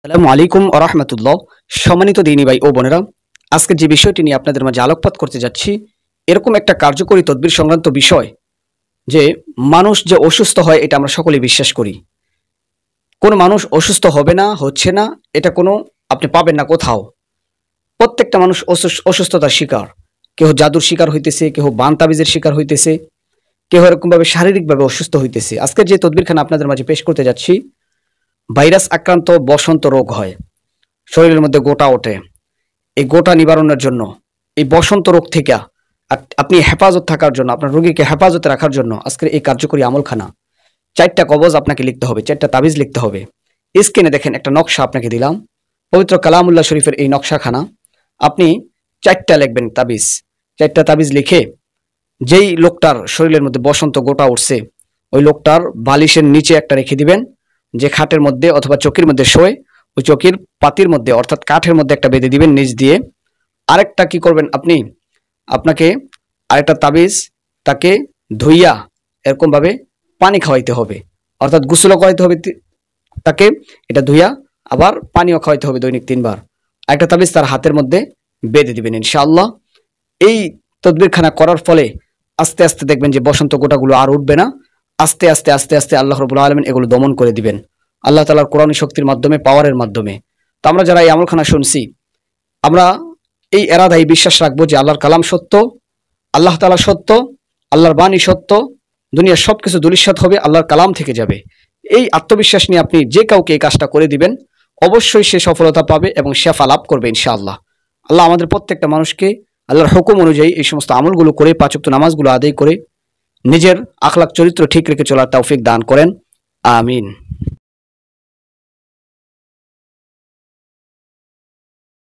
আসসালামু আলাইকুম ওয়া রাহমাতুল্লাহ। সম্মানিত দিনী ভাই ও বোনেরা, আজকে যে বিষয়টি নিয়ে আপনাদের মাঝে আলোকপাত করতে যাচ্ছি, এরকম একটা কার্যকরী তদবির সংক্রান্ত বিষয় যে মানুষ যে অসুস্থ হয় এটা আমরা সকলেই বিশ্বাস করি। কোনো মানুষ অসুস্থ হবে না, হচ্ছে না, এটা কোনো আপনি পাবেন না কোথাও। প্রত্যেকটা মানুষ অসুস্থতার শিকার। কেহ জাদুর শিকার হইতেছে, কেহ বান তাবিজের শিকার হইতেছে, কেহ এরকমভাবে শারীরিকভাবে অসুস্থ হইতেছে। আজকে যে তদবিরখানা আপনাদের মাঝে পেশ করতে যাচ্ছি, ভাইরাস আক্রান্ত বসন্ত রোগ হয়, শরীরের মধ্যে গোটা ওঠে। এই গোটা নিবারণের জন্য, এই বসন্ত রোগ থেকে আপনি হেফাজত থাকার জন্য, আপনার রোগীকে হেফাজতে রাখার জন্য আজকের এই কার্যকরী আমলখানা 4টা কবজ আপনাকে লিখতে হবে, 4টা তাবিজ লিখতে হবে। স্ক্রিনে দেখেন একটা নকশা আপনাকে দিলাম, পবিত্র কালামুল্লাহ শরীফের এই নকশাখানা আপনি 4টা লিখবেন তাবিজ। 4টা তাবিজ লিখে যেই লোকটার শরীরের মধ্যে বসন্ত গোটা উঠছে ওই লোকটার বালিশের নিচে একটা রেখে দিবেন, যে খাটের মধ্যে অথবা চকির মধ্যে শোয় ওই চকির পাতির মধ্যে অর্থাৎ কাঠের মধ্যে একটা বেঁধে দিবেন নিচ দিয়ে। আরেকটা কি করবেন আপনি, আপনাকে আরেকটা তাবিজ তাকে ধুইয়া এরকমভাবে পানি খাওয়াইতে হবে, অর্থাৎ গোসলও করাইতে হবে তাকে, এটা ধুইয়া আবার পানিও খাওয়াইতে হবে দৈনিক 3 বার। আরেকটা তাবিজ তার হাতের মধ্যে বেঁধে দিবেন ইনশাআল্লাহ। এই তদবিরখানা করার ফলে আস্তে আস্তে দেখবেন যে বসন্ত গোটাগুলো আর উঠবে না। আস্তে আস্তে আস্তে আস্তে আল্লাহ রাব্বুল আলামিন এগুলো দমন করে দিবেন আল্লাহ তাআলার কোরআনী শক্তির মাধ্যমে, পাওয়ারের মাধ্যমে। তো আমরা যারা এই আমলখানা শুনছি, আমরা এই এরাদাই বিশ্বাস রাখবো যে আল্লাহর কালাম সত্য, আল্লাহ তাআলা সত্য, আল্লাহর বাণী সত্য, দুনিয়ার সবকিছু ধূলিসাৎ হবে, আল্লাহর কালাম থেকে যাবে। এই আত্মবিশ্বাস নিয়ে আপনি যে কাউকে এই কাজটা করে দিবেন, অবশ্যই সে সফলতা পাবে এবং শেফা লাভ করবে ইনশাআল্লাহ। আল্লাহ আমাদের প্রত্যেকটা মানুষকে আল্লাহর হুকুম অনুযায়ী এই সমস্ত আমলগুলো করে, 5 ওয়াক্ত নামাজগুলো আদায় করে নিজের আখলাক চরিত্র ঠিক রেখে চলার তৌফিক দান করেন। আমিন।